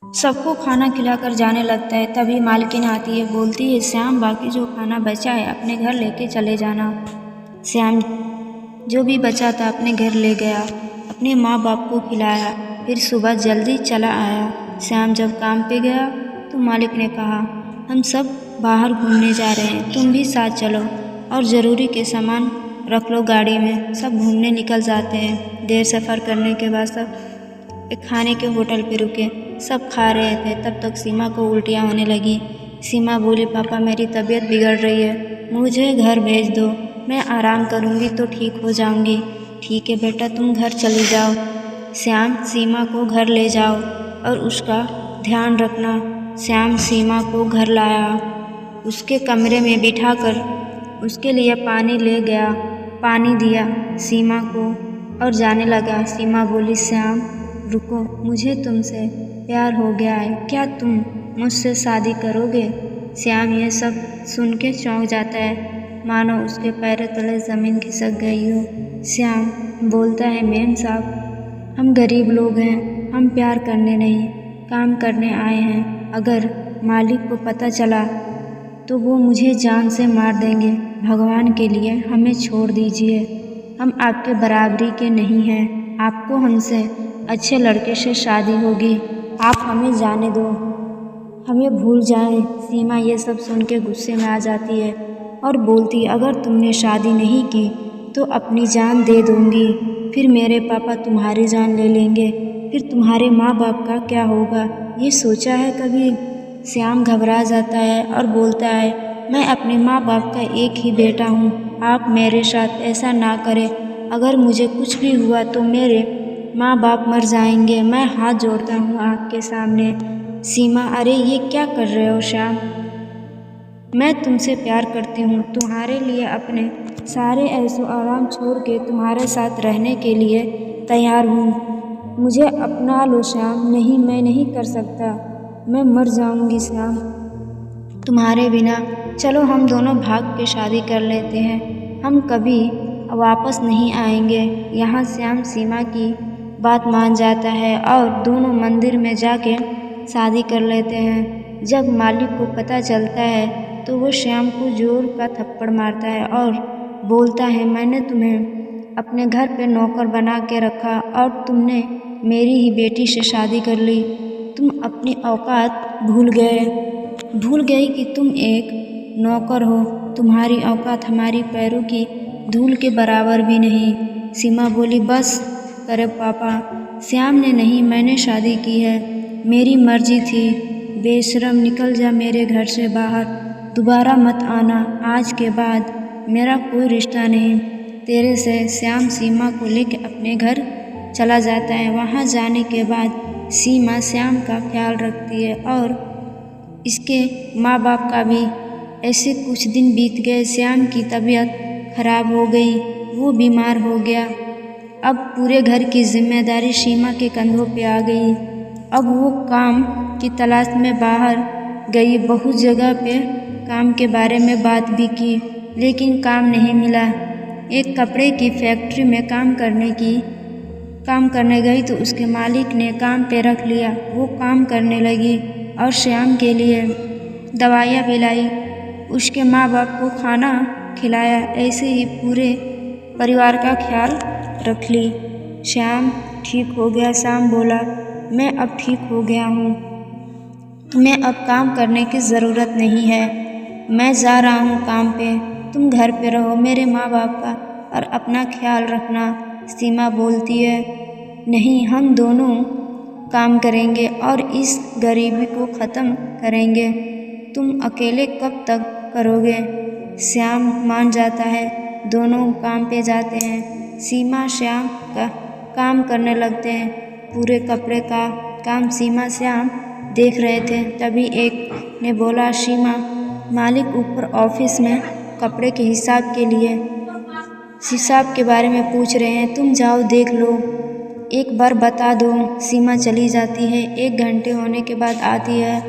सबको खाना खिलाकर जाने लगता है। तभी मालकिन आती है, बोलती है, श्याम बाकी जो खाना बचा है अपने घर लेके चले जाना। श्याम जो भी बचा था अपने घर ले गया, अपने माँ बाप को खिलाया, फिर सुबह जल्दी चला आया। श्याम जब काम पे गया तो मालिक ने कहा, हम सब बाहर घूमने जा रहे हैं, तुम भी साथ चलो और ज़रूरी के सामान रख लो गाड़ी में। सब घूमने निकल जाते हैं। देर सफ़र करने के बाद सब एक खाने के होटल पे रुके। सब खा रहे थे, तब तक सीमा को उल्टियाँ होने लगी। सीमा बोली, पापा मेरी तबीयत बिगड़ रही है, मुझे घर भेज दो, मैं आराम करूँगी तो ठीक हो जाऊँगी। ठीक है बेटा, तुम घर चली जाओ। श्याम सीमा को घर ले जाओ और उसका ध्यान रखना। श्याम सीमा को घर लाया, उसके कमरे में बिठाकर उसके लिए पानी ले गया, पानी दिया सीमा को और जाने लगा। सीमा बोली, श्याम रुको, मुझे तुमसे प्यार हो गया है, क्या तुम मुझसे शादी करोगे? श्याम ये सब सुन के चौंक जाता है, मानो उसके पैरों तले ज़मीन खिसक गई हो। श्याम बोलता है, मेम साहब हम गरीब लोग हैं, हम प्यार करने नहीं काम करने आए हैं। अगर मालिक को पता चला तो वो मुझे जान से मार देंगे। भगवान के लिए हमें छोड़ दीजिए, हम आपके बराबरी के नहीं हैं। आपको हमसे अच्छे लड़के से शादी होगी, आप हमें जाने दो, हमें भूल जाएं। सीमा ये सब सुन के गुस्से में आ जाती है और बोलती, अगर तुमने शादी नहीं की तो अपनी जान दे दूँगी, फिर मेरे पापा तुम्हारी जान ले लेंगे, फिर तुम्हारे माँ बाप का क्या होगा, ये सोचा है कभी? श्याम घबरा जाता है और बोलता है, मैं अपने माँ बाप का एक ही बेटा हूँ, आप मेरे साथ ऐसा ना करें। अगर मुझे कुछ भी हुआ तो मेरे माँ बाप मर जाएंगे, मैं हाथ जोड़ता हूँ आपके सामने। सीमा, अरे ये क्या कर रहे हो श्याम, मैं तुमसे प्यार करती हूँ, तुम्हारे लिए अपने सारे ऐशो आराम छोड़ के तुम्हारे साथ रहने के लिए तैयार हूँ, मुझे अपना लो श्याम। नहीं, मैं नहीं कर सकता, मैं मर जाऊँगी श्याम तुम्हारे बिना। चलो हम दोनों भाग के शादी कर लेते हैं, हम कभी वापस नहीं आएंगे। यहाँ श्याम सीमा की बात मान जाता है और दोनों मंदिर में जाके शादी कर लेते हैं। जब मालिक को पता चलता है तो वो श्याम को जोर का थप्पड़ मारता है और बोलता है, मैंने तुम्हें अपने घर पे नौकर बना के रखा और तुमने मेरी ही बेटी से शादी कर ली। तुम अपनी औकात भूल गई कि तुम एक नौकर हो, तुम्हारी औकात हमारी पैरों की धूल के बराबर भी नहीं। सीमा बोली, बस करे पापा, श्याम ने नहीं, मैंने शादी की है, मेरी मर्जी थी। बेशरम, निकल जा मेरे घर से बाहर, दोबारा मत आना, आज के बाद मेरा कोई रिश्ता नहीं तेरे से। श्याम सीमा को लेकर अपने घर चला जाता है। वहाँ जाने के बाद सीमा श्याम का ख्याल रखती है और इसके माँ बाप का भी। ऐसे कुछ दिन बीत गए, श्याम की तबीयत खराब हो गई, वो बीमार हो गया। अब पूरे घर की जिम्मेदारी सीमा के कंधों पे आ गई। अब वो काम की तलाश में बाहर गई, बहुत जगह पे काम के बारे में बात भी की, लेकिन काम नहीं मिला। एक कपड़े की फैक्ट्री में काम करने गई तो उसके मालिक ने काम पे रख लिया। वो काम करने लगी और श्याम के लिए दवाइयाँ भी लाई, उसके माँ बाप को खाना खिलाया, ऐसे ही पूरे परिवार का ख्याल रख ली। श्याम ठीक हो गया। श्याम बोला, मैं अब ठीक हो गया हूँ, तुम्हें अब काम करने की ज़रूरत नहीं है, मैं जा रहा हूँ काम पे, तुम घर पे रहो, मेरे माँ बाप का और अपना ख्याल रखना। सीमा बोलती है, नहीं, हम दोनों काम करेंगे और इस गरीबी को ख़त्म करेंगे, तुम अकेले कब तक करोगे? श्याम मान जाता है, दोनों काम पे जाते हैं। सीमा श्याम का काम करने लगते हैं, पूरे कपड़े का काम सीमा श्याम देख रहे थे। तभी एक ने बोला, सीमा, मालिक ऊपर ऑफिस में कपड़े के हिसाब के बारे में पूछ रहे हैं, तुम जाओ देख लो, एक बार बता दो। सीमा चली जाती है। 1 घंटे होने के बाद आती है